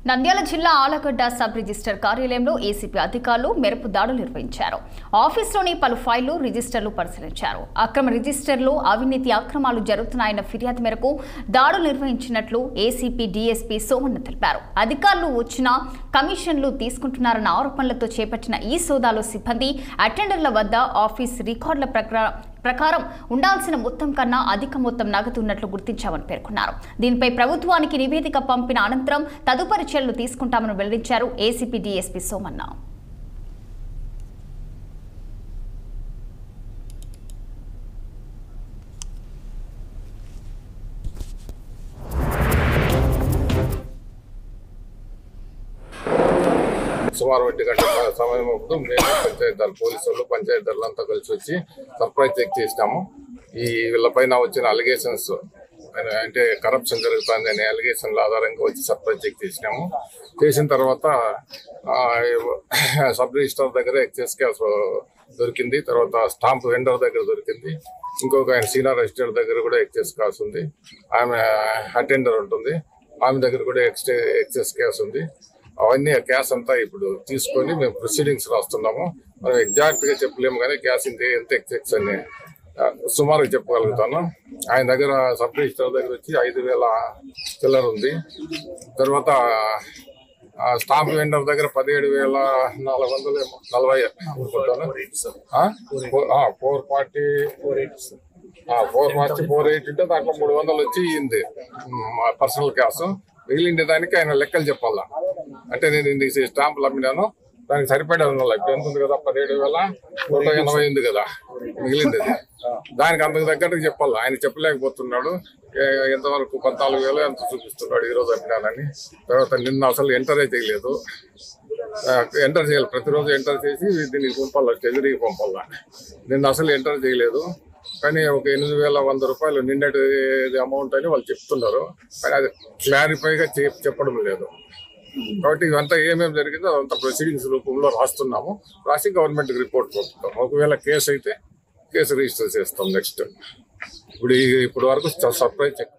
నంద్యాల జిల్లా Allagadda sub register కార్యాలయంలో ACP అధికారులు మెరుపు దాడులు నిర్వహించారు. ఆఫీసులోని పలు ఫైళ్లు, రిజిస్టర్లు పరిశీలించారు. అక్రమ రిజిస్టర్లు, అవినీతి అక్రమాలు జరుగుతున్నాయన్న ఫిర్యాదు మేరకు దాడులు నిర్వహించినట్లు ఏసీపీ డీఎస్పీ సోమన్న తెలిపారు. అధికారులు వచ్చిన కమిషన్లు తీసుకుంటున్నారన్న ఆరోపణలతో చేపట్టిన ఈ సోదాలో సిబ్బంది, అటెండర్ల వద్ద ఆఫీస్ రికార్డుల ప్రకారం ఉండాల్సిన మొత్తం కన్నా అధిక మొత్తం నగదు ఉన్నట్లు గుర్తించామని పేర్కొన్నారు. దీనిపై ప్రభుత్వానికి నివేదిక పంపిన అనంతరం తదుపరి చర్యలు తీసుకుంటామని వెల్లడించారు ఏసీపీ డీఎస్పీ సోమన్న. సుమారు 1 గంటల సమయం అప్పుడు మేము పంచాయతీరాజ్ పోలీసులు పంచాయతీరాజ్లంతా కలిసి వచ్చి సర్ప్రైజ్ చెక్ చేసినాము. ఈ వీళ్ళపైన వచ్చిన అలిగేషన్స్ అంటే కరప్షన్ జరుగుతుందనే అలిగేషన్ల ఆధారంగా వచ్చి సర్ప్రైజ్ చెక్ చేసినాము. చేసిన తర్వాత సబ్ రిజిస్టర్ దగ్గర ఎక్సైజ్ క్యాష్ దొరికింది. తర్వాత స్టాంప్ వెండర్ దగ్గర దొరికింది. ఇంకొక ఆయన సీనియర్ అసిస్టెంట్ దగ్గర కూడా ఎక్సైజ్ క్యాష్ ఉంది. ఆమె అటెండర్ ఉంటుంది, ఆమె దగ్గర కూడా ఎక్సైజ్ క్యాష్ ఉంది. అవన్నీ క్యాష్ అంతా ఇప్పుడు తీసుకొని మేము ప్రొసీడింగ్స్ రాస్తున్నాము. మనం ఎగ్జాక్ట్ గా చెప్పలేము కానీ క్యాష్ ఎంత ఎక్సెక్స్ అని సుమారుగా చెప్పగలుగుతాను. ఆయన దగ్గర సబ్ రిజిస్టర్ దగ్గర వచ్చి 5,000 చిల్లర ఉంది. తర్వాత స్టాంప్ వెండర్ దగ్గర 17,440 అనుకుంటాను. 440 ఉంటే దాంట్లో 300 వచ్చి ఇయింది పర్సనల్ క్యాష్. మిగిలిండే దానికి ఆయన లెక్కలు చెప్పాలా. అంటే నేను ఇన్ని స్టాంపులు అమ్మినాను, దానికి సరిపడే ఉండాలి. ఇప్పుడు ఎంత ఉంది కదా, 17,180 ఉంది కదా మిగిలింది. దానికి అంతకు తగ్గట్టుగా చెప్పాలి. ఆయన చెప్పలేకపోతున్నాడు. ఎంతవరకు 14,000 ఎంత చూపిస్తున్నాడు ఈరోజు అమ్మినానని. తర్వాత నిన్న అసలు ఎంటరే చేయలేదు. ఎంటర్ చేయాలి, ప్రతిరోజు ఎంటర్ చేసి దీనికి పంపాలి, ట్రెజరీకి పంపాలా. నిన్న అసలు ఎంటర్ చేయలేదు. కానీ ఒక 8,100 రూపాయలు నిన్నటి అమౌంట్ అని వాళ్ళు చెప్తున్నారు. కానీ అది క్లారిఫైగా చెప్పడం లేదు. కాబట్టి ఇవంతా ఏమేమి జరిగిందో అదంతా ప్రొసీడింగ్స్ రూపంలో రాస్తున్నాము. రాసి గవర్నమెంట్కి రిపోర్ట్ పంపుతాం. ఒకవేళ కేసు అయితే కేసు రిజిస్టర్ చేస్తాం. నెక్స్ట్ ఇప్పుడు వరకు సర్ప్రైజ్ చెక్